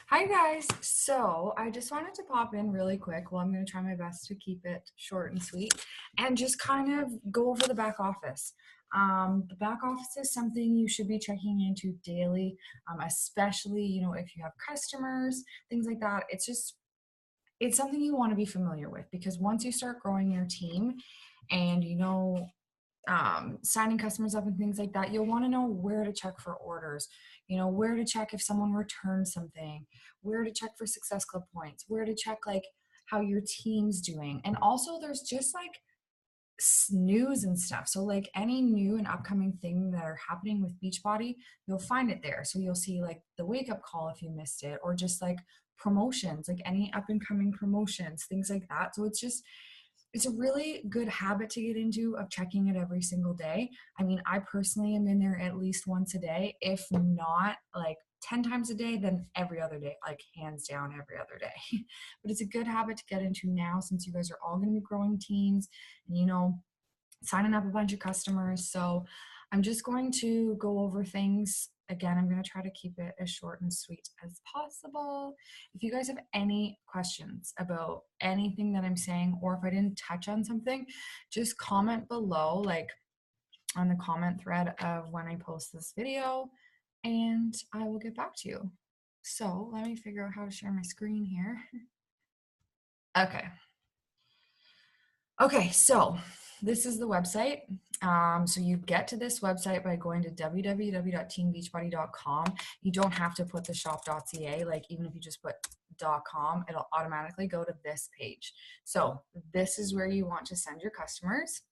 Hi guys. So I just wanted to pop in really quick. Well, I'm going to try my best to keep it short and sweet and just kind of go over the back office. The back office is something you should be checking into daily, especially, if you have customers, things like that. It's something you want to be familiar with because once you start growing your team and signing customers up and things like that, you'll want to know where to check for orders, where to check if someone returns something, where to check for Success Club points, where to check like how your team's doing. And also there's just like news and stuff. So like any new and upcoming thing that are happening with Beachbody, you'll find it there. So you'll see like the wake up call if you missed it, or just like promotions, like any up and coming promotions, things like that. So it's a really good habit to get into of checking it every single day. I mean, I personally am in there at least once a day, if not like 10 times a day, then every other day, like hands down every other day. But it's a good habit to get into now since you guys are all going to be growing teams and, signing up a bunch of customers. So I'm just going to go over things. Again, I'm going to try to keep it as short and sweet as possible. If you guys have any questions about anything that I'm saying, or if I didn't touch on something, just comment below, like on the comment thread of when I post this video, and I will get back to you. So let me figure out how to share my screen here. Okay. Okay, so this is the website. So you get to this website by going to www.teambeachbody.com. You don't have to put the shop.ca, like even if you just put .com, it'll automatically go to this page. So this is where you want to send your customers.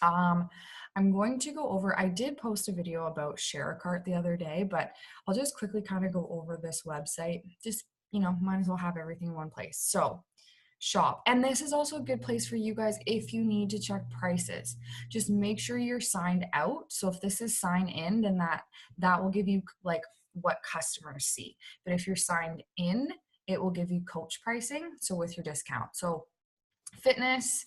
I'm going to go over, I did post a video about Share a Cart the other day, but I'll just quickly kind of go over this website. Just, might as well have everything in one place. So shop. And this is also a good place for you guys if you need to check prices. Just make sure you're signed out. So if this is sign in, then that will give you like what customers see. But if you're signed in, it will give you coach pricing. So with your discount. So fitness,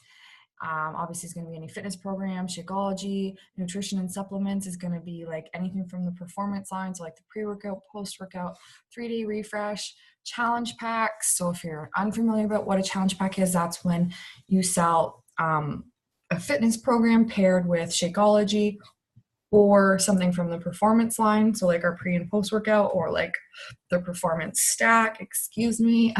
obviously, it's going to be any fitness program, Shakeology, nutrition and supplements is going to be like anything from the performance line, so like the pre-workout, post-workout, 3-day refresh, challenge packs. So if you're unfamiliar about what a challenge pack is, that's when you sell a fitness program paired with Shakeology or something from the performance line. So like our pre and post-workout, or like the performance stack, excuse me.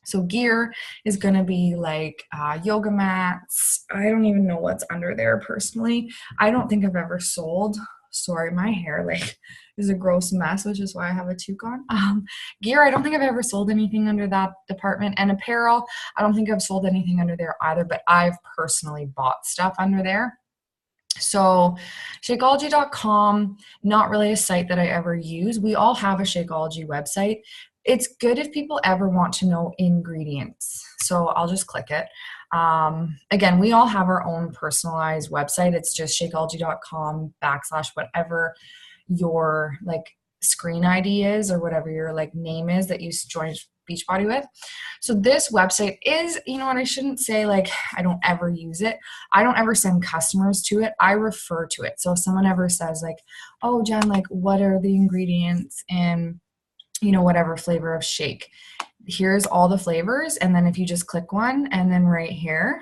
So gear is going to be like yoga mats. I don't even know what's under there personally. I don't think I've ever sold. Sorry, my hair like is a gross mess, which is why I have a toque on. Gear, I don't think I've ever sold anything under that department. And apparel, I don't think I've sold anything under there either, but I've personally bought stuff under there. So Shakeology.com, not really a site that I ever use. We all have a Shakeology website. It's good if people ever want to know ingredients. So I'll just click it. Again, we all have our own personalized website. It's just Shakeology.com / whatever your like screen ID is, or whatever your like name is that you joined Beachbody with. So this website is, what, I shouldn't say like I don't ever use it. I don't ever send customers to it. I refer to it. So if someone ever says like, oh, Jen, like what are the ingredients in, whatever flavor of shake, here's all the flavors. And then if you just click one, and then right here,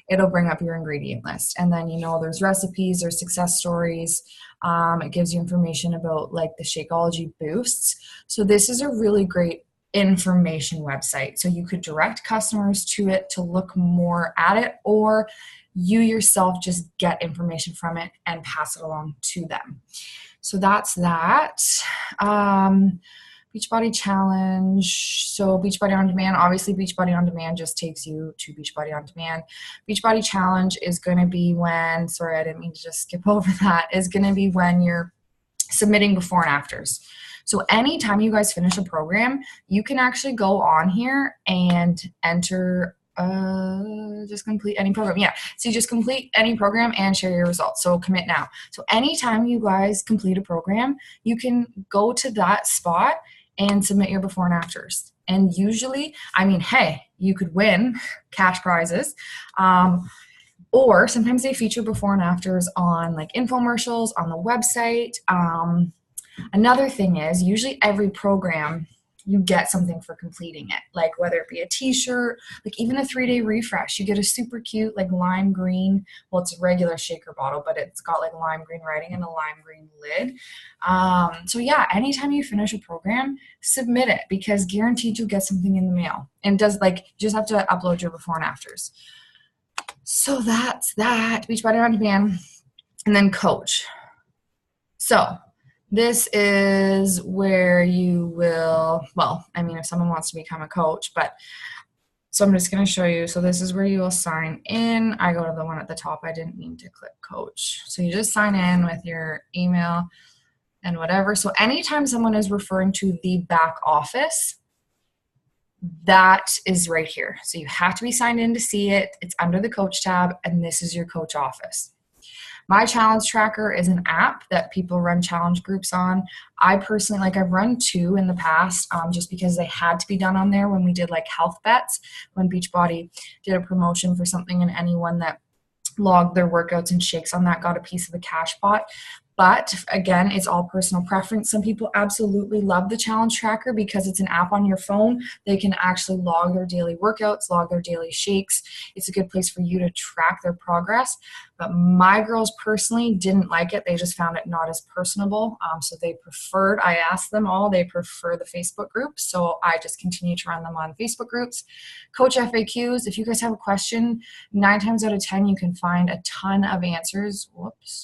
it'll bring up your ingredient list. And then, there's recipes, there's success stories. It gives you information about like the Shakeology boosts. So this is a really great information website. So you could direct customers to it to look more at it, or you yourself just get information from it and pass it along to them. So that's that. Beachbody Challenge. So Beachbody On Demand, obviously Beachbody On Demand just takes you to Beachbody On Demand. Beachbody Challenge is going to be when, sorry, I didn't mean to just skip over that, is going to be when you're submitting before and afters. So anytime you guys finish a program, you can actually go on here and enter just complete any program. Yeah. So you just complete any program and share your results. So commit now. So anytime you guys complete a program, you can go to that spot and submit your before and afters. And usually, hey, you could win cash prizes. Or sometimes they feature before and afters on like infomercials on the website. Another thing is usually every program you get something for completing it, like whether it be a t-shirt, like even a 3-day refresh, you get a super cute like lime green, well, it's a regular shaker bottle, but it's got like lime green writing and a lime green lid. So yeah, anytime you finish a program, submit it, because guaranteed you'll get something in the mail. And does like, you just have to upload your before and afters. So that's that. Beachbody On Demand. And then coach. So this is where you will, well, I mean, if someone wants to become a coach, but so I'm just going to show you. So this is where you will sign in. I go to the one at the top. I didn't mean to click coach. So you just sign in with your email and whatever. So anytime someone is referring to the back office, that is right here. So you have to be signed in to see it. It's under the coach tab, and this is your coach office. My challenge tracker is an app that people run challenge groups on. I personally, like, I've run 2 in the past, just because they had to be done on there when we did like health bets, when Beachbody did a promotion for something, and anyone that logged their workouts and shakes on that got a piece of the cash pot. But again, it's all personal preference. Some people absolutely love the challenge tracker because it's an app on your phone. They can actually log their daily workouts, log their daily shakes. It's a good place for you to track their progress. But my girls personally didn't like it. They just found it not as personable. So they preferred, I asked them all, they prefer the Facebook groups. So I just continue to run them on Facebook groups. Coach FAQs, if you guys have a question, 9 times out of 10, you can find a ton of answers.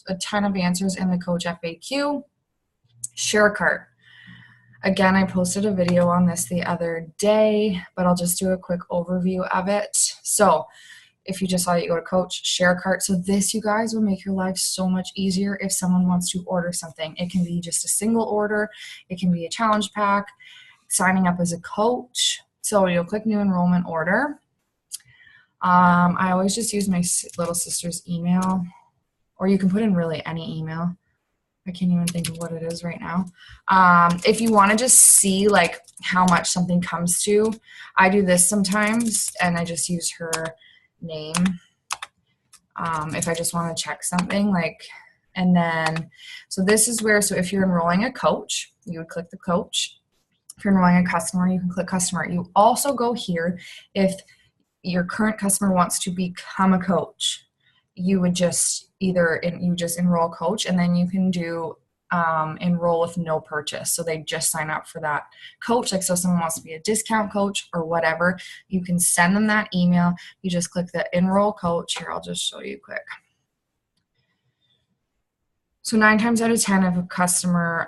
A ton of answers in the Coach FAQ. Share cart. Again, I posted a video on this the other day, but I'll just do a quick overview of it. So if you just saw it, you go to coach, share cart. So this, you guys, will make your life so much easier if someone wants to order something. It can be just a single order. It can be a challenge pack, signing up as a coach. So you'll click new enrollment order. I always just use my little sister's email, or you can put in really any email. I can't even think of what it is right now. If you want to just see like how much something comes to, I do this sometimes, and I just use her name. If I just want to check something, like, and then, so this is where, so if you're enrolling a coach, you would click the coach. If you're enrolling a customer, you can click customer. You also go here if your current customer wants to become a coach. You would just you just enroll coach, and then you can do enroll with no purchase. So they just sign up for that coach. Like, so someone wants to be a discount coach or whatever, you can send them that email. You just click the enroll coach. Here, I'll just show you quick. So 9 times out of 10, if a customer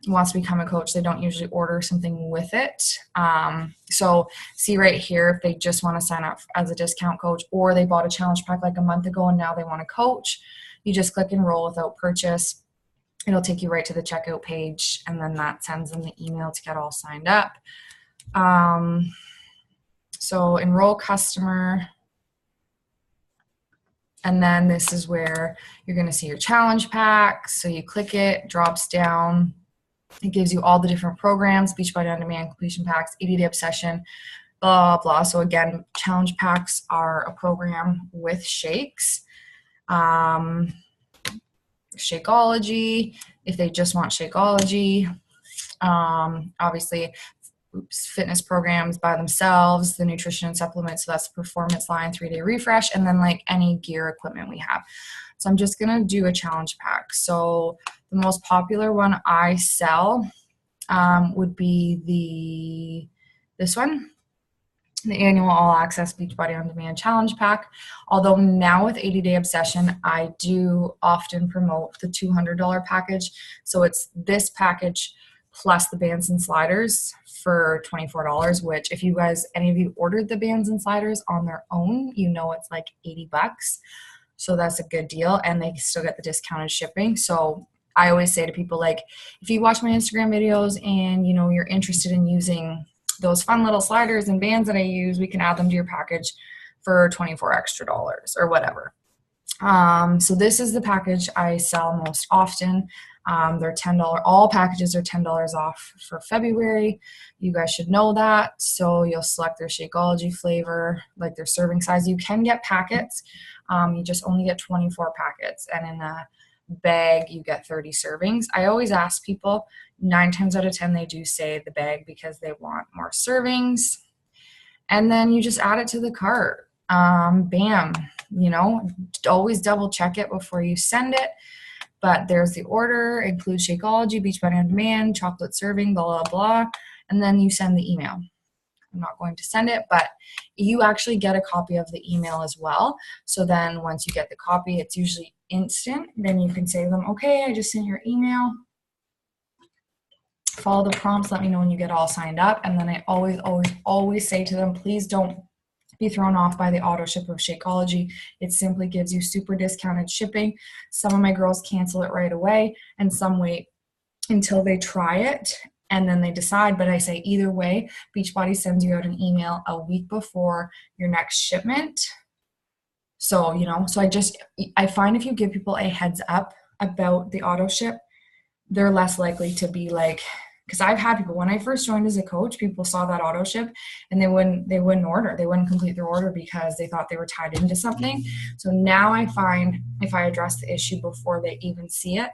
wants to become a coach, they don't usually order something with it. So see right here, if they just want to sign up as a discount coach, or they bought a challenge pack like a month ago and now they want to coach, you just click enroll without purchase. It'll take you right to the checkout page, and then that sends them the email to get all signed up. So enroll customer. And then this is where you're going to see your challenge pack. So you click it, drops down. It gives you all the different programs: Beachbody On Demand, completion packs, 80-day obsession, blah, blah. So again, challenge packs are a program with shakes. Shakeology, if they just want Shakeology. Obviously, fitness programs by themselves, the nutrition and supplements, so that's the performance line, 3-day refresh, and then like any gear equipment we have. So I'm just gonna do a challenge pack. So the most popular one I sell would be this one, the annual all access Beachbody On Demand challenge pack. Although now with 80-day obsession, I do often promote the $200 package. So it's this package plus the bands and sliders for $24, which if you guys, any of you ordered the bands and sliders on their own, you know it's like $80. So that's a good deal, and they still get the discounted shipping. So I always say to people, like, if you watch my Instagram videos and you know you're interested in using those fun little sliders and bands that I use, we can add them to your package for $24 extra or whatever. So this is the package I sell most often. They're $10. All packages are $10 off for February. You guys should know that. So you'll select their Shakeology flavor, like their serving size. You can get packets. You just only get 24 packets. And in the bag, you get 30 servings. I always ask people, 9 times out of 10, they do say the bag because they want more servings. And then you just add it to the cart. Bam, you know, always double check it before you send it. But there's the order, includes Shakeology, Beachbody On Demand, chocolate serving, blah, blah, blah. And then you send the email. I'm not going to send it, but you actually get a copy of the email as well. So then once you get the copy, it's usually instant. Then you can say to them, okay, I just sent your email. Follow the prompts, let me know when you get all signed up. And then I always say to them, please don't be thrown off by the auto ship of Shakeology. It simply gives you super discounted shipping. Some of my girls cancel it right away, and some wait until they try it and then they decide. But I say either way, Beachbody sends you out an email a week before your next shipment. So, you know, I find if you give people a heads up about the auto ship, they're less likely to be like, because I've had people, when I first joined as a coach, people saw that auto ship and they wouldn't order. They wouldn't complete their order because they thought they were tied into something. So now I find if I address the issue before they even see it,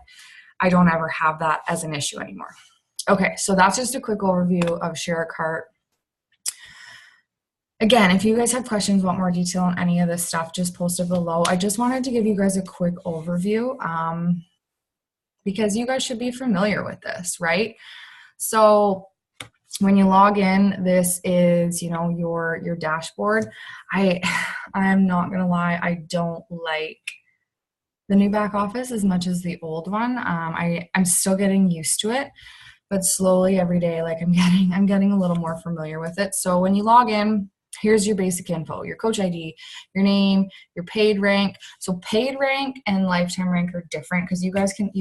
I don't ever have that as an issue anymore. Okay, so that's just a quick overview of Share a Cart. Again, if you guys have questions, want more detail on any of this stuff, just post it below. I just wanted to give you guys a quick overview because you guys should be familiar with this, right? So when you log in, this is, you know, your dashboard. I'm not gonna lie, I don't like the new back office as much as the old one. I'm still getting used to it, but slowly every day, like I'm getting a little more familiar with it. So when you log in, here's your basic info, your coach ID, your name, your paid rank. So paid rank and lifetime rank are different because you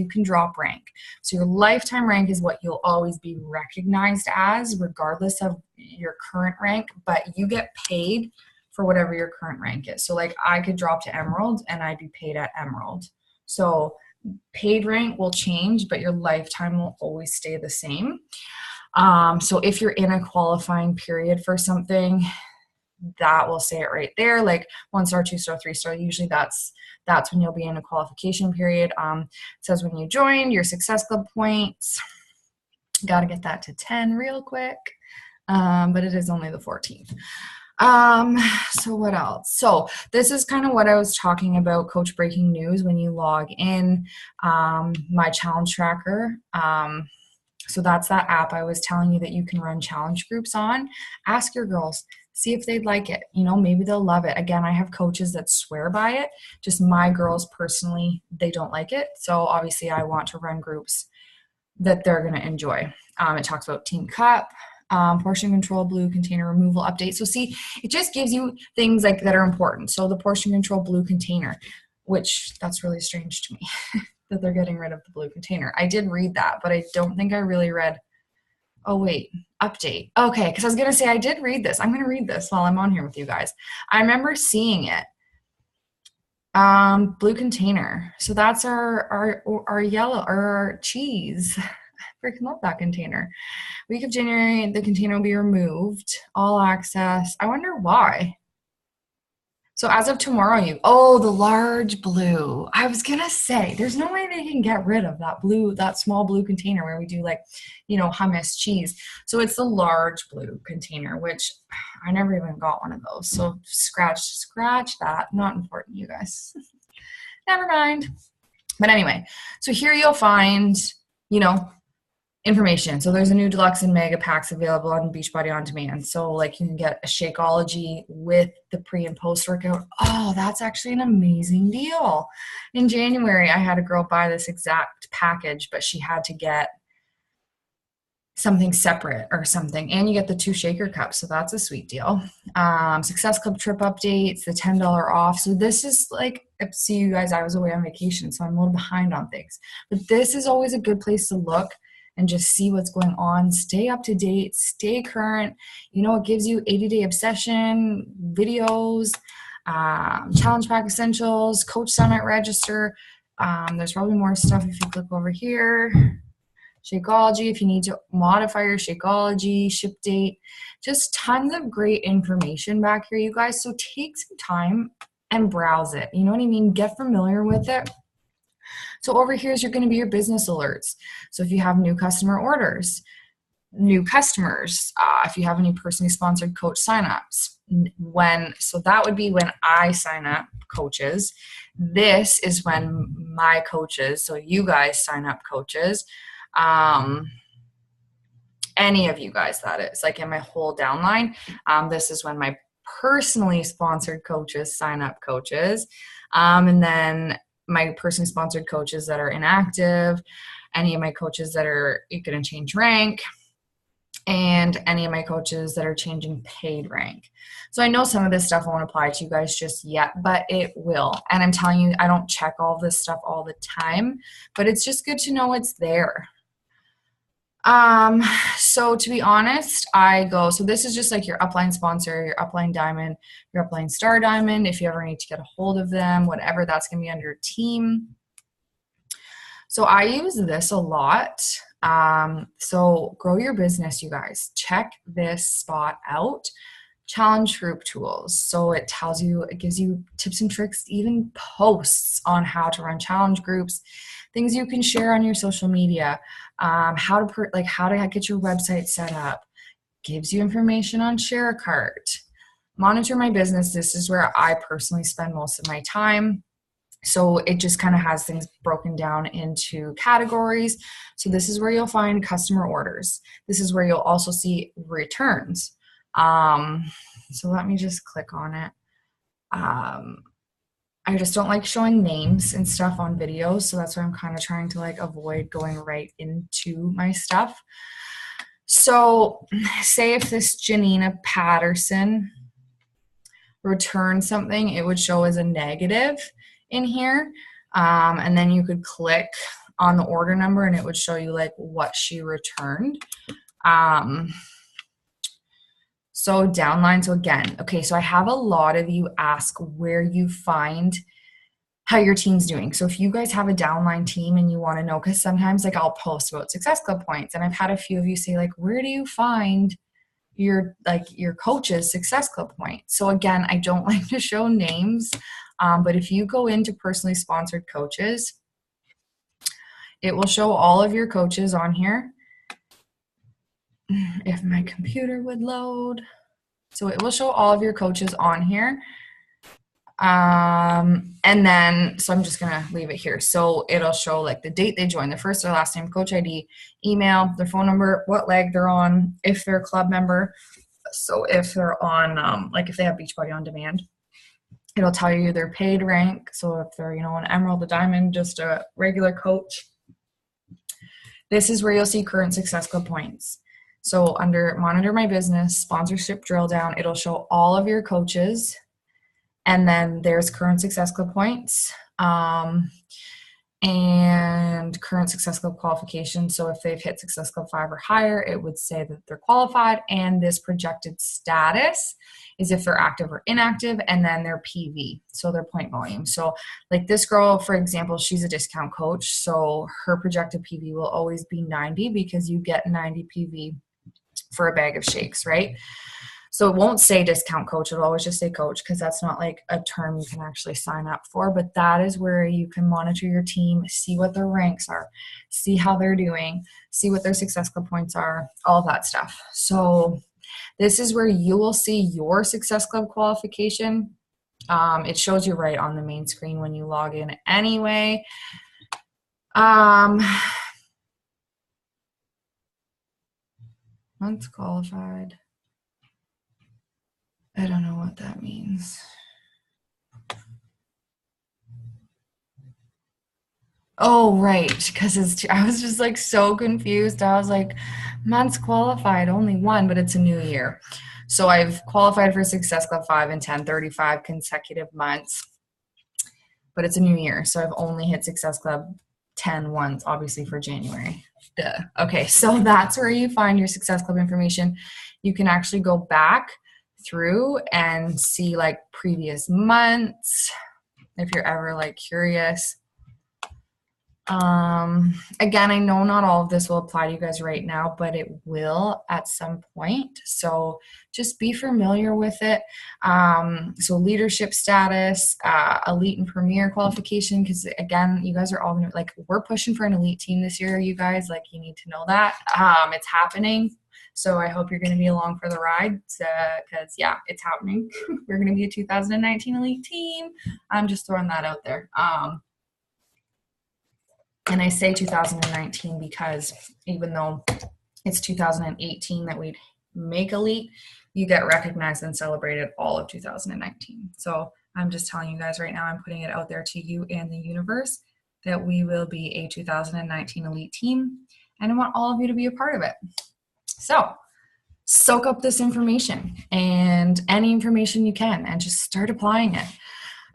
can drop rank. So your lifetime rank is what you'll always be recognized as regardless of your current rank, but you get paid for whatever your current rank is. So like I could drop to Emerald and I'd be paid at Emerald. So paid rank will change, but your lifetime will always stay the same. So if you're in a qualifying period for something, that will say it right there, like 1-star, 2-star, 3-star. Usually that's when you'll be in a qualification period. It says when you joined, your Success Club points. Got to get that to 10 real quick, but it is only the 14th. So what else? So this is kind of what I was talking about, Coach Breaking News, when you log in, my challenge tracker. So that's that app I was telling you that you can run challenge groups on. Ask your girls, see if they'd like it. You know, maybe they'll love it. Again, I have coaches that swear by it. Just my girls personally, they don't like it. So obviously I want to run groups that they're going to enjoy. It talks about Team Cup, portion control, blue container removal update. So see, it just gives you things like that are important. So the portion control blue container, which that's really strange to me that they're getting rid of the blue container. I did read that, but I don't think I really read, oh wait, update. Okay, because I was going to say I did read this. I'm going to read this while I'm on here with you guys. I remember seeing it. Blue container. So that's our yellow, our cheese. I freaking love that container. Week of January, the container will be removed. All access. I wonder why. So as of tomorrow, the large blue. I was going to say, there's no way they can get rid of that small blue container where we do like, you know, hummus, cheese. So it's the large blue container, which I never even got one of those. So scratch that. Not important, you guys. Never mind. But anyway, so here you'll find, you know, information. So there's a new deluxe and mega packs available on Beachbody On Demand. So like you can get a Shakeology with the pre and post workout. Oh, that's actually an amazing deal. In January, I had a girl buy this exact package, but she had to get something separate or something. And you get the 2 shaker cups. So that's a sweet deal. Success Club trip updates, the $10 off. So this is like, see you guys, I was away on vacation, so I'm a little behind on things. But this is always a good place to look and just see what's going on, stay up to date, stay current. You know, it gives you 80-day obsession, videos, challenge pack essentials, coach summit register. There's probably more stuff if you click over here. Shakeology, if you need to modify your Shakeology, ship date, just tons of great information back here, you guys. So take some time and browse it. You know what I mean? Get familiar with it. So over here is you're going to be your business alerts. So if you have new customer orders, new customers, if you have any personally sponsored coach signups, so that would be when I sign up coaches. This is when my coaches, so you guys sign up coaches, any of you guys, that is, like in my whole downline. This is when my personally sponsored coaches sign up coaches. And then my personally sponsored coaches that are inactive, any of my coaches that are going to change rank, and any of my coaches that are changing paid rank. So I know some of this stuff won't apply to you guys just yet, but it will. And I'm telling you, I don't check all this stuff all the time, but it's just good to know it's there. So to be honest, so this is just like your upline sponsor, your upline diamond, your upline star diamond. If you ever need to get a hold of them, whatever, that's going to be under your team. So I use this a lot. So grow your business, you guys. Check this spot out. Challenge group tools. So it gives you tips and tricks, even posts on how to run challenge groups, things you can share on your social media, how to get your website set up, gives you information on ShareCart. Monitor my business. This is where I personally spend most of my time. So it just kind of has things broken down into categories. So this is where you'll find customer orders. This is where you'll also see returns. So let me just click on it. I just don't like showing names and stuff on videos. So that's why I'm kind of trying to like avoid going right into my stuff. So say if this Janina Patterson returned something, it would show as a negative in here. And then you could click on the order number and it would show you like what she returned. So downline, so again, okay, so I have a lot of you ask where you find how your team's doing. So if you guys have a downline team and you want to know, because sometimes like I'll post about Success Club points, and I've had a few of you say like, where do you find your coach's Success Club points? So again, I don't like to show names, but if you go into personally sponsored coaches, it will show all of your coaches on here. If my computer would load. So it will show all of your coaches on here. And then, so I'm just going to leave it here. So it'll show like the date they joined, their first or last name, coach ID, email, their phone number, what leg they're on, if they're a club member. So if they're on, like if they have Beachbody On Demand, it'll tell you their paid rank. So if they're, an emerald, a diamond, just a regular coach. This is where you'll see current Success Club points. So under monitor my business, sponsorship drill down, it'll show all of your coaches. And then there's current Success Club points and current Success Club qualification. So if they've hit Success Club 5 or higher, it would say that they're qualified. And this projected status is if they're active or inactive, and then their PV, so their point volume. So like this girl, for example, she's a discount coach. So her projected PV will always be 90 because you get 90 PV for a bag of shakes, right? So it won't say discount coach. It'll always just say coach because that's not like a term you can actually sign up for. But that is where you can monitor your team, see what their ranks are, see how they're doing, see what their Success Club points are, all that stuff. So this is where you will see your Success Club qualification. It shows you right on the main screen when you log in anyway. Once qualified. I don't know what that means. Oh, right, because I was just like so confused. I was like, months qualified, only one, but it's a new year. So I've qualified for Success Club 5 and 10, 35 consecutive months, but it's a new year. So I've only hit Success Club 10 once, obviously for January. Duh. Okay, so that's where you find your Success Club information. You can actually go back through and see like previous months if you're ever like curious. Again, I know not all of this will apply to you guys right now, but it will at some point. So just be familiar with it. So leadership status, elite and premier qualification, because again, you guys are all gonna, like, we're pushing for an elite team this year, you guys, like, you need to know that. It's happening. So I hope you're going to be along for the ride, because yeah, it's happening. We're going to be a 2019 elite team. I'm just throwing that out there. And I say 2019 because even though it's 2018 that we'd make elite, you get recognized and celebrated all of 2019. So I'm just telling you guys right now, I'm putting it out there to you and the universe that we will be a 2019 elite team, and I want all of you to be a part of it. So soak up this information and any information you can and just start applying it.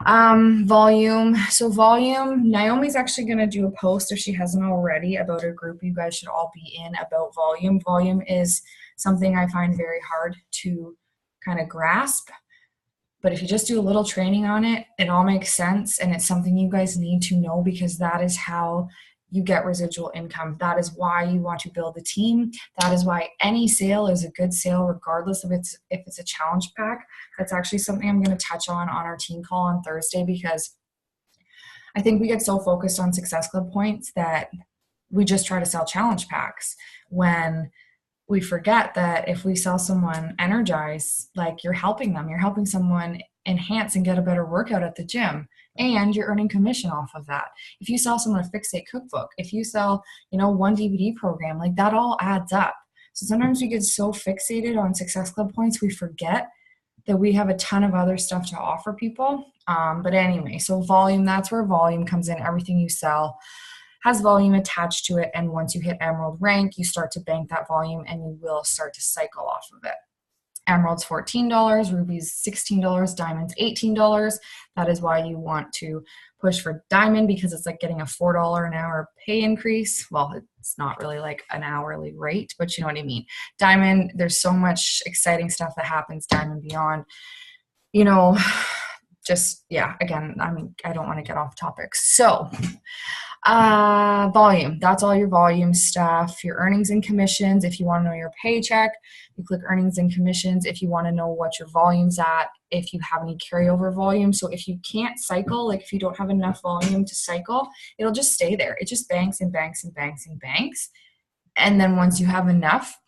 Volume. So volume, Naomi's actually going to do a post, if she hasn't already, about a group you guys should all be in about volume. Volume is something I find very hard to kind of grasp. But if you just do a little training on it, it all makes sense. And it's something you guys need to know, because that is how you get residual income. That is why you want to build a team. That is why any sale is a good sale, regardless of if it's a challenge pack. That's actually something I'm going to touch on our team call on Thursday, because I think we get so focused on Success Club points that we just try to sell challenge packs, when we forget that if we sell someone Energize, like, you're helping them. You're helping someone enhance and get a better workout at the gym, and you're earning commission off of that. If you sell someone a Fixate cookbook, if you sell, one DVD program, like, that all adds up. So sometimes we get so fixated on Success Club points, we forget that we have a ton of other stuff to offer people. But anyway, so volume, that's where volume comes in. Everything you sell has volume attached to it. And once you hit Emerald rank, you start to bank that volume and you will start to cycle off of it. Emerald's $14, Ruby's $16, Diamond's $18. That is why you want to push for Diamond, because it's like getting a $4 an hour pay increase. Well, it's not really like an hourly rate, but you know what I mean. Diamond, there's so much exciting stuff that happens Diamond beyond, just, yeah, again, I don't want to get off topic. So volume, that's all your volume stuff. Your earnings and commissions, if you want to know your paycheck, you click earnings and commissions. If you want to know what your volume's at, if you have any carryover volume. So if you can't cycle, like if you don't have enough volume to cycle, it'll just stay there. It just banks and banks and banks and banks. And then once you have enough,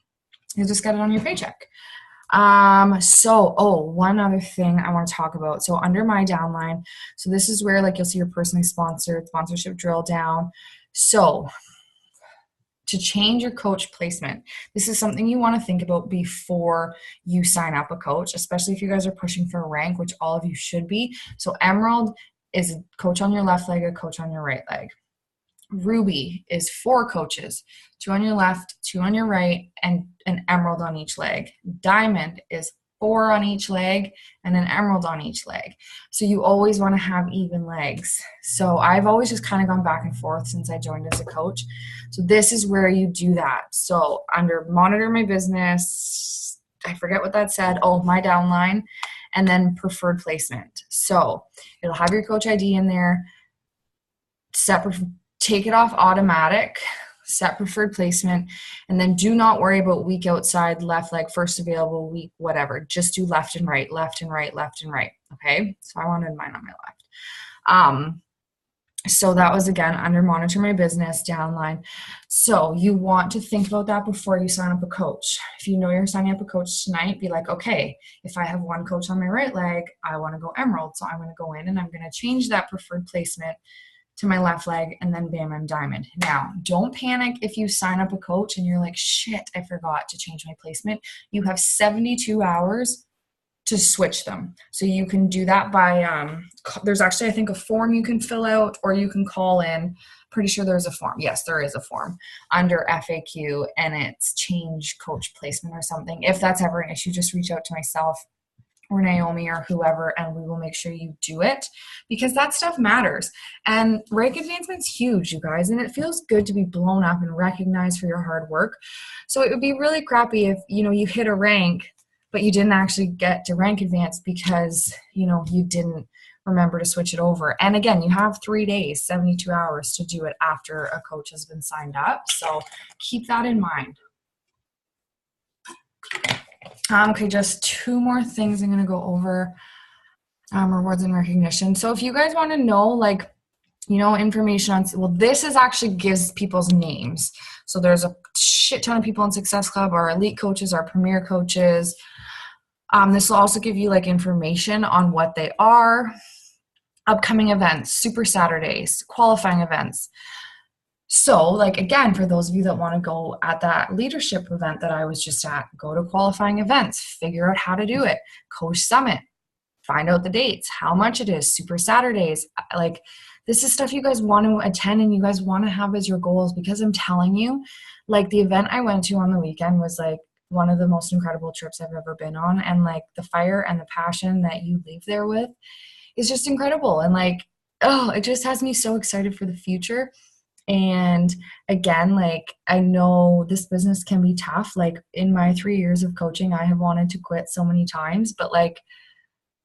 you'll just get it on your paycheck. One other thing I want to talk about. So under my downline, so this is where, like, you'll see your personally sponsored sponsorship drill down. So to change your coach placement, this is something you want to think about before you sign up a coach, especially if you guys are pushing for a rank, which all of you should be. So Emerald is a coach on your left leg, a coach on your right leg. Ruby is 4 coaches, 2 on your left, 2 on your right, and an emerald on each leg. Diamond is 4 on each leg and an emerald on each leg. So you always want to have even legs. So I've always just kind of gone back and forth since I joined as a coach. So this is where you do that. So under monitor my business, I forget what that said. Oh, my downline, and then preferred placement. So it'll have your coach ID in there. Take it off automatic, set preferred placement, and then do not worry about week outside, left leg, first available week, whatever. Just do left and right, left and right, left and right. Okay, so I wanted mine on my left. So that was, again, under monitor my business downline. So you want to think about that before you sign up a coach. If you know you're signing up a coach tonight, be like, okay, if I have one coach on my right leg, I want to go emerald. So I'm going to go in and I'm going to change that preferred placement to my left leg, and then bam, I'm diamond. Now, don't panic if you sign up a coach and you're like, shit, I forgot to change my placement. You have 72 hours to switch them. So you can do that by, there's actually, I think, a form you can fill out, or you can call in. Pretty sure there's a form. Yes, there is a form under FAQ, and it's change coach placement or something. If that's ever an issue, just reach out to myself or Naomi or whoever, and we will make sure you do it, because that stuff matters. And rank advancement's huge, you guys, and it feels good to be blown up and recognized for your hard work. So it would be really crappy if, you hit a rank, but you didn't actually get to rank advance because, you didn't remember to switch it over. And again, you have 3 days, 72 hours to do it after a coach has been signed up. So keep that in mind. Okay, just 2 more things I'm going to go over. Rewards and recognition. So if you guys want to know, like, information on, well, this is actually gives people's names. So there's a shit ton of people in Success Club, our elite coaches, our premier coaches. This will also give you like information on what they are, upcoming events, super Saturdays, qualifying events. So like, again, for those of you that want to go at that leadership event that I was just at, go to qualifying events, figure out how to do it, Coach Summit, find out the dates, how much it is, super Saturdays. Like, this is stuff you guys want to attend and you guys want to have as your goals, because I'm telling you, like, the event I went to on the weekend was like one of the most incredible trips I've ever been on. And like the fire and the passion that you leave there with is just incredible. And like, oh, it just has me so excited for the future. And again, like, I know this business can be tough. Like, in my 3 years of coaching, I have wanted to quit so many times, but like,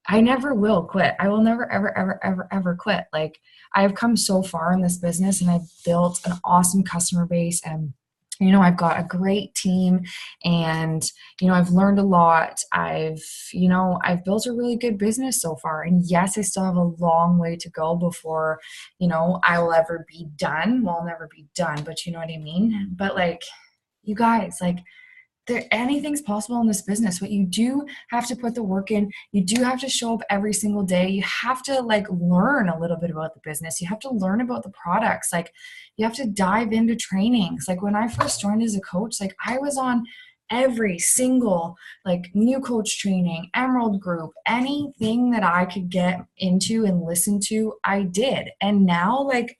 I never will quit. I will never, ever, ever, ever, ever quit. Like, I have come so far in this business and I've built an awesome customer base, and, I've got a great team, and, I've learned a lot. I've built a really good business so far. And yes, I still have a long way to go before, I will ever be done. Well, I'll never be done, but you know what I mean? But like, you guys, like, anything's possible in this business, but you do have to put the work in. You do have to show up every single day. You have to like learn a little bit about the business. You have to learn about the products. Like, you have to dive into trainings. Like, when I first joined as a coach, like, I was on every single like new coach training, Emerald group, anything that I could get into and listen to, I did. And now, like,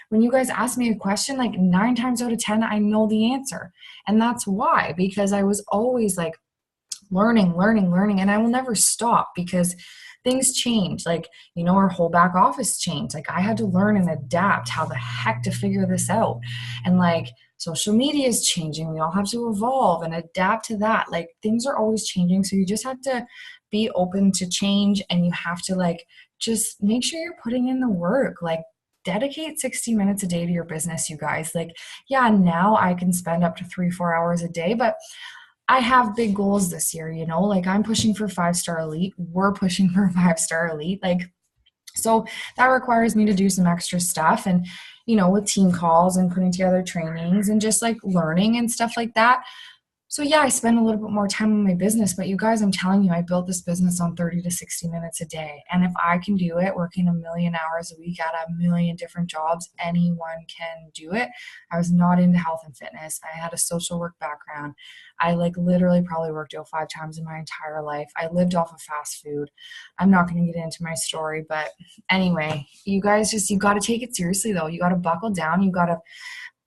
when you guys ask me a question, like 9 times out of 10, I know the answer. And that's why, because I was always like learning, and I will never stop, because things change. Like, our whole back office changed. Like, I had to learn and adapt how the heck to figure this out. And like, social media is changing. We all have to evolve and adapt to that. Like, things are always changing. So you just have to be open to change, and you have to like, just make sure you're putting in the work. Like, dedicate 60 minutes a day to your business, you guys. Like, yeah, now I can spend up to 3-4 hours a day, but I have big goals this year, like, I'm pushing for 5-star elite. We're pushing for 5-star elite. Like, so that requires me to do some extra stuff, and, with team calls and putting together trainings and just like learning and stuff like that. So yeah, I spend a little bit more time on my business, but you guys, I'm telling you, I built this business on 30 to 60 minutes a day. And if I can do it working 1 million hours a week at 1 million different jobs, anyone can do it. I was not into health and fitness. I had a social work background. I like literally probably worked out 5 times in my entire life. I lived off of fast food. I'm not going to get into my story, but anyway, you guys, you got to take it seriously though. You got to buckle down. You got to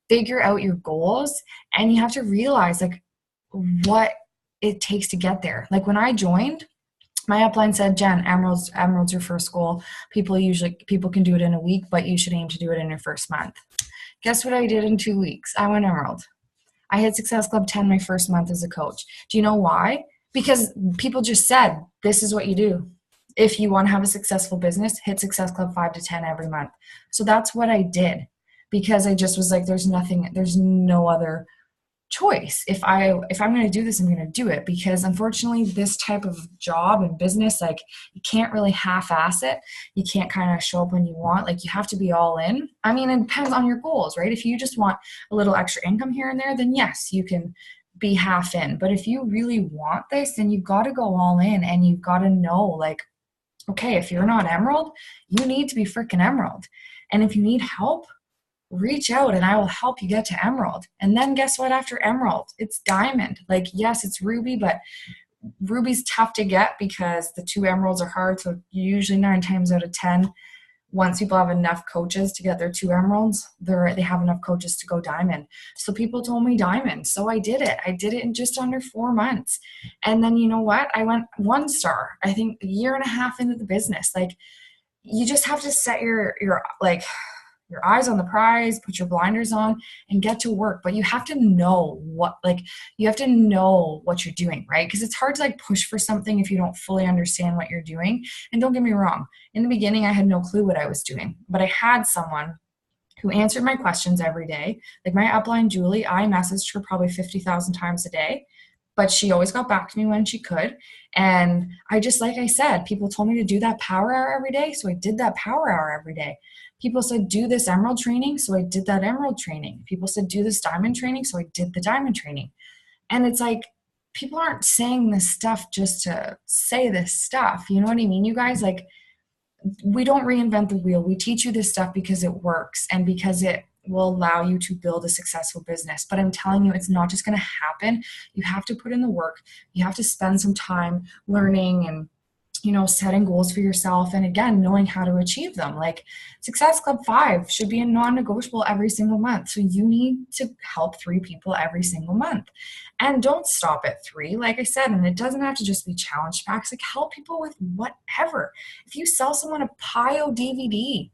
figure out your goals, and you have to realize like what it takes to get there. Like, when I joined, my upline said, Jen, Emerald's your first goal. People can do it in a week, but you should aim to do it in your first month. Guess what I did in 2 weeks? I went Emerald. I hit Success Club 10 my first month as a coach. Do you know why? Because people just said, this is what you do. If you want to have a successful business, hit Success Club 5 to 10 every month. So that's what I did, because I just was like, there's no other choice. If I'm going to do this, I'm going to do it, because unfortunately this type of job and business, like, you can't really half-ass it. You can't kind of show up when you want. Like, you have to be all in. I mean, it depends on your goals, right? If you just want a little extra income here and there, then yes, you can be half in. But if you really want this, then you've got to go all in, and you've got to know, like, okay, if you're not Emerald, you need to be freaking Emerald. And if you need help, reach out and I will help you get to Emerald. And then guess what? After Emerald, it's Diamond. Like, yes, it's Ruby, but Ruby's tough to get because the 2 Emeralds are hard. So usually 9 times out of 10, once people have enough coaches to get their 2 Emeralds, they have enough coaches to go Diamond. So people told me Diamond. So I did it. I did it in just under 4 months. And then you know what? I went 1 star, I think a year and a half into the business. Like, you just have to set your like, your eyes on the prize, put your blinders on, and get to work. But you have to know what, like, you have to know what you're doing, right? Because it's hard to like push for something if you don't fully understand what you're doing. And don't get me wrong, in the beginning, I had no clue what I was doing, but I had someone who answered my questions every day. Like my upline, Julie, I messaged her probably 50,000 times a day, but she always got back to me when she could. And I just, like I said, people told me to do that power hour every day. So I did that power hour every day. People said, do this emerald training. So I did that emerald training. People said, do this diamond training. So I did the diamond training. And it's like, people aren't saying this stuff just to say this stuff. You know what I mean, you guys? Like, we don't reinvent the wheel. We teach you this stuff because it works and because it will allow you to build a successful business. But I'm telling you, it's not just going to happen. You have to put in the work. You have to spend some time learning and, you know, setting goals for yourself. And again, knowing how to achieve them. Like Success Club 5 should be a non-negotiable every single month. So you need to help 3 people every single month. And don't stop at 3, like I said, and it doesn't have to just be challenge packs. Like help people with whatever. If you sell someone a PIO DVD,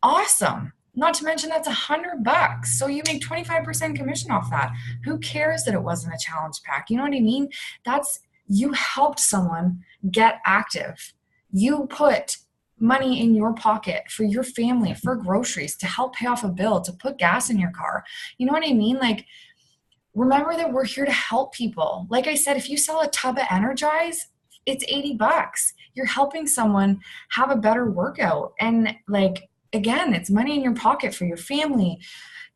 awesome. Not to mention that's $100. So you make 25% commission off that. Who cares that it wasn't a challenge pack? You know what I mean? That's, you helped someone get active. You put money in your pocket for your family, for groceries, to help pay off a bill, to put gas in your car. You know what I mean? Like, remember that we're here to help people. Like I said, if you sell a tub of Energize, it's $80. You're helping someone have a better workout. And like, again, it's money in your pocket for your family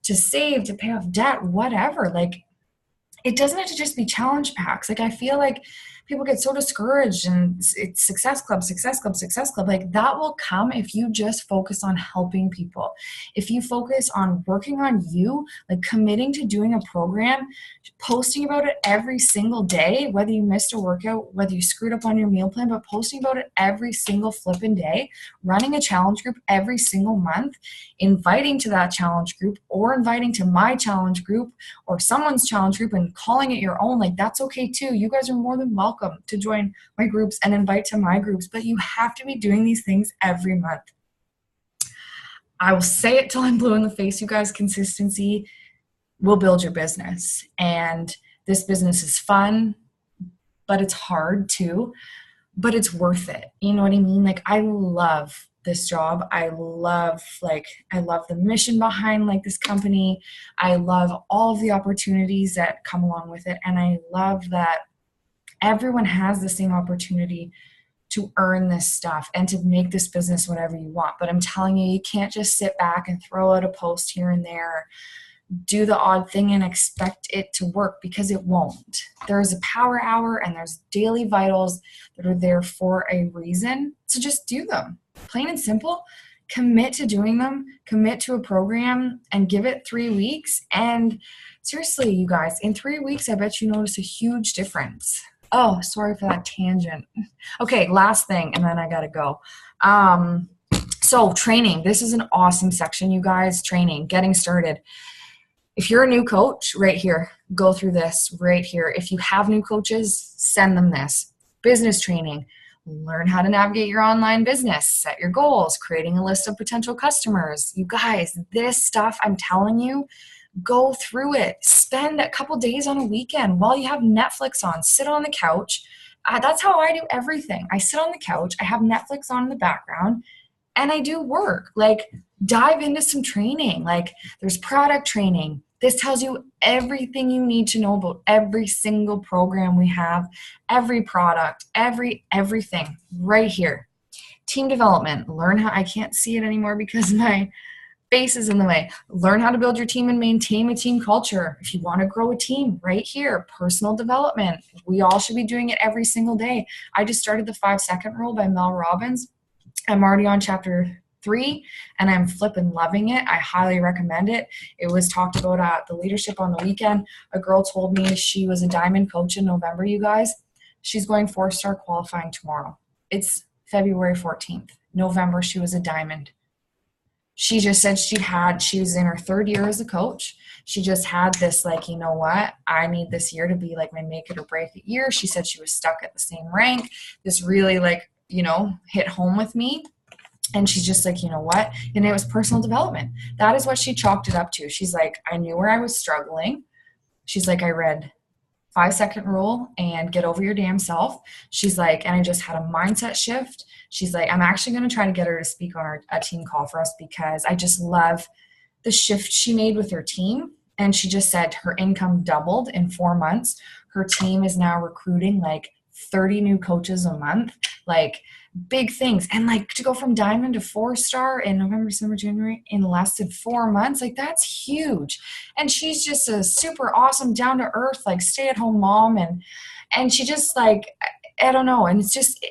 to save, to pay off debt, whatever. Like, it doesn't have to just be challenge packs. Like, I feel like people get so discouraged and it's Success Club, Success Club, Success Club. Like that will come if you just focus on helping people. If you focus on working on you, like committing to doing a program, posting about it every single day, whether you missed a workout, whether you screwed up on your meal plan, but posting about it every single flipping day, running a challenge group every single month, inviting to that challenge group or inviting to my challenge group or someone's challenge group and calling it your own. Like that's okay too. You guys are more than welcome to join my groups and invite to my groups, but you have to be doing these things every month. I will say it till I'm blue in the face, you guys. Consistency will build your business, and this business is fun, but it's hard too, but it's worth it. You know what I mean? Like I love this job. I love the mission behind like this company. I love all of the opportunities that come along with it. And I love that everyone has the same opportunity to earn this stuff and to make this business whatever you want. But I'm telling you, you can't just sit back and throw out a post here and there, do the odd thing and expect it to work, because it won't. There's a power hour and there's daily vitals that are there for a reason. So just do them. Plain and simple. Commit to doing them, commit to a program, and give it 3 weeks. And seriously, you guys, in 3 weeks, I bet you notice a huge difference. Oh, sorry for that tangent. Okay, last thing, and then I gotta go. So training. This is an awesome section, you guys. Training, getting started. If you're a new coach, right here, go through this right here. If you have new coaches, send them this. Business training. Learn how to navigate your online business, set your goals, creating a list of potential customers. You guys, this stuff, I'm telling you, go through it. Spend a couple days on a weekend while you have Netflix on. Sit on the couch. That's how I do everything. I sit on the couch. I have Netflix on in the background and I do work. Like dive into some training. Like there's product training. This tells you everything you need to know about every single program we have, every product, everything right here. Team development. Learn how, I can't see it anymore because my face is in the way. Learn how to build your team and maintain a team culture. If you want to grow a team, right here. Personal development. We all should be doing it every single day. I just started the 5-second rule by Mel Robbins. I'm already on chapter 3 and I'm flipping loving it. I highly recommend it. It was talked about at the leadership on the weekend. A girl told me she was a diamond coach in November, you guys. She's going 4-star qualifying tomorrow. It's February 14th. November, she was a diamond. She just said she was in her 3rd year as a coach. She just had this like, you know what? I need this year to be like my make it or break it year. She said she was stuck at the same rank. This really like, you know, hit home with me. And she's just like, you know what? And it was personal development. That is what she chalked it up to. She's like, I knew where I was struggling. She's like, I read 5-second rule and get over your damn self. She's like, and I just had a mindset shift. She's like, I'm actually going to try to get her to speak on a team call for us because I just love the shift she made with her team. And she just said her income doubled in 4 months. Her team is now recruiting like 30 new coaches a month, like big things. And like to go from diamond to 4-star in November, December, January in less than 4 months, like that's huge. And she's just a super awesome, down to earth, like stay at home mom. And she just like, I don't know. And it's just,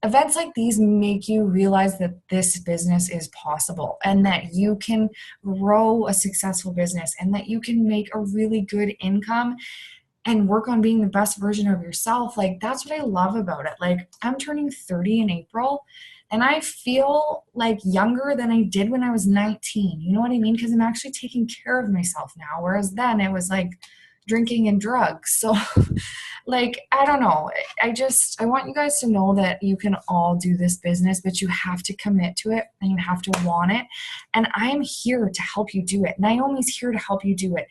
events like these make you realize that this business is possible and that you can grow a successful business and that you can make a really good income and work on being the best version of yourself. Like that's what I love about it. Like I'm turning 30 in April and I feel like younger than I did when I was 19. You know what I mean? Because I'm actually taking care of myself now. Whereas then it was like drinking and drugs. So like, I don't know. I want you guys to know that you can all do this business, but you have to commit to it and you have to want it. And I'm here to help you do it. Naomi's here to help you do it.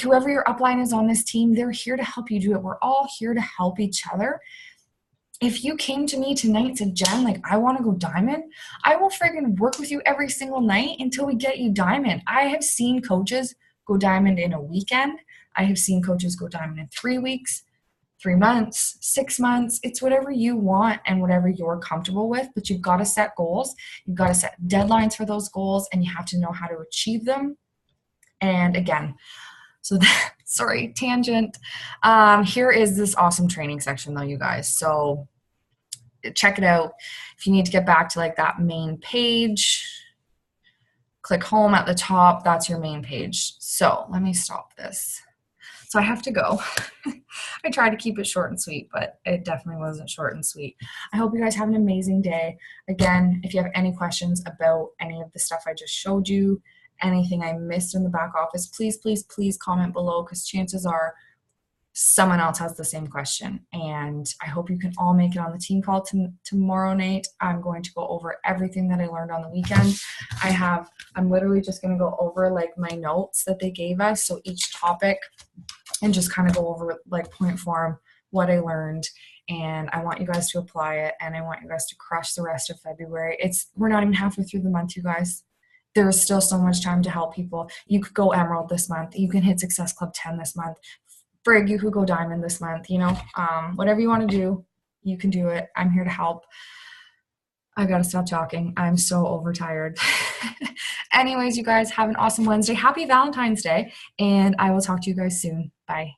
Whoever your upline is on this team, they're here to help you do it. We're all here to help each other. If you came to me tonight and said, Jen, like, I want to go diamond, I will friggin' work with you every single night until we get you diamond. I have seen coaches go diamond in a weekend. I have seen coaches go diamond in 3 weeks, 3 months, 6 months. It's whatever you want and whatever you're comfortable with, but you've got to set goals. You've got to set deadlines for those goals and you have to know how to achieve them. And again, so that, sorry, tangent. Here is this awesome training section though, you guys. So check it out. If you need to get back to like that main page, click home at the top. That's your main page. So let me stop this. So I have to go. I tried to keep it short and sweet, but it definitely wasn't short and sweet. I hope you guys have an amazing day. Again, if you have any questions about any of the stuff I just showed you, anything I missed in the back office, please, please, please comment below because chances are someone else has the same question. And I hope you can all make it on the team call tomorrow night. I'm going to go over everything that I learned on the weekend. I'm literally just going to go over like my notes that they gave us. So each topic and just kind of go over like point form what I learned. And I want you guys to apply it. And I want you guys to crush the rest of February. We're not even halfway through the month, you guys. There is still so much time to help people. You could go Emerald this month. You can hit Success Club 10 this month. Frig, you could go Diamond this month. You know, whatever you want to do, you can do it. I'm here to help. I got to stop talking. I'm so overtired. Anyways, you guys have an awesome Wednesday. Happy Valentine's Day. And I will talk to you guys soon. Bye.